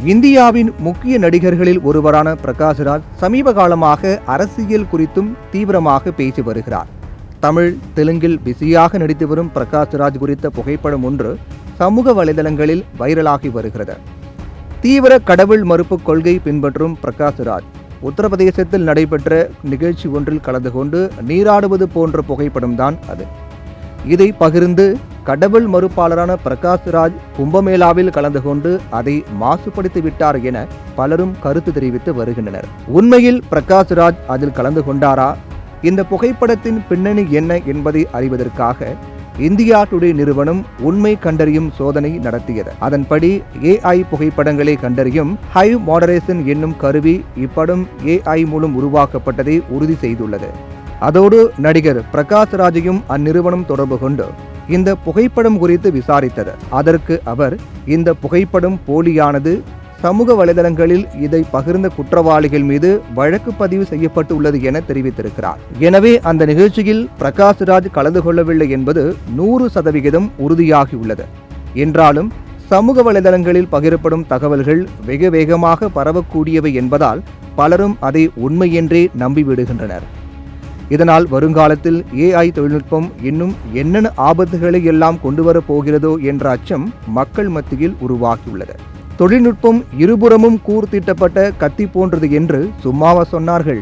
இந்தியாவின் முக்கிய நடிகர்களில் ஒருவரான பிரகாஷ்ராஜ் சமீப காலமாக அரசியல் குறித்தும் தீவிரமாக பேசி வருகிறார். தமிழ், தெலுங்கில் பிஸியாக நடித்து வரும் பிரகாஷ்ராஜ் குறித்த புகைப்படம் ஒன்று சமூக வலைதளங்களில் வைரலாகி வருகிறது. தீவிர கடவுள் மறுப்பு கொள்கை பின்பற்றும் பிரகாஷ்ராஜ் உத்தரப்பிரதேசத்தில் நடைபெற்ற நிகழ்ச்சி ஒன்றில் கலந்து கொண்டு நீராடுவது போன்ற புகைப்படம்தான் அது. இதை பகிர்ந்து கடவுள் மறுப்பாளரான பிரகாஷ்ராஜ் கும்பமேளாவில் கலந்து கொண்டு அதை மாசுபடுத்தி விட்டார் என பலரும் கருத்து தெரிவித்து வருகின்றனர். உண்மையில் பிரகாஷ்ராஜ் அதில் கலந்து கொண்டாரா? இந்த புகைப்படத்தின் பின்னணி என்ன என்பதை அறிவதற்காக இந்தியா டுடே நிறுவனம் உண்மை கண்டறியும் சோதனை நடத்தியது. அதன்படி AI புகைப்படங்களை கண்டறியும் ஹை மாடரேஷன் என்னும் கருவி இப்படம் AI மூலம் உருவாக்கப்பட்டதை உறுதி செய்துள்ளது. அதோடு நடிகர் பிரகாஷ்ராஜையும் அந்நிறுவனம் தொடர்பு கொண்டு இந்த புகைப்படம் குறித்து விசாரித்தது. அதற்கு அவர், இந்த புகைப்படம் போலியானது, சமூக வலைதளங்களில் இதை பகிர்ந்த குற்றவாளிகள் மீது வழக்கு பதிவு செய்யப்பட்டுள்ளது என தெரிவித்திருக்கிறார். எனவே அந்த நிகழ்ச்சியில் பிரகாஷ்ராஜ் கலந்து கொள்ளவில்லை என்பது 100% உறுதியாகியுள்ளது. என்றாலும் சமூக வலைதளங்களில் பகிரப்படும் தகவல்கள் வெகு வேகமாக பரவக்கூடியவை என்பதால் பலரும் அதை உண்மையென்றே நம்பிவிடுகின்றனர். இதனால் வருங்காலத்தில் AI தொழில்நுட்பம் இன்னும் என்னென்ன ஆபத்துகளை எல்லாம் கொண்டு வரப் போகிறதோ என்ற அச்சம் மக்கள் மத்தியில் உருவாகியுள்ளது. தொழில்நுட்பம் இருபுறமும் கூர்த்திட்டப்பட்ட கத்தி போன்றது என்று சும்மாவா சொன்னார்கள்?